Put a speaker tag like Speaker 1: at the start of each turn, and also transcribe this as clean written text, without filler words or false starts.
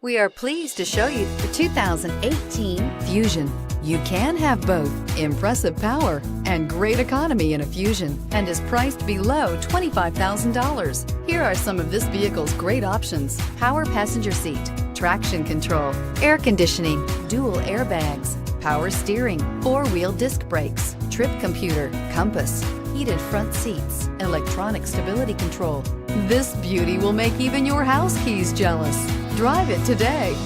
Speaker 1: We are pleased to show you the 2018 Fusion. You can have both impressive power and great economy in a Fusion, and is priced below $25,000. Here are some of this vehicle's great options: power passenger seat, traction control, air conditioning, dual airbags, power steering, four-wheel disc brakes, trip computer, compass, heated front seats, electronic stability control. This beauty will make even your house keys jealous. Drive it today.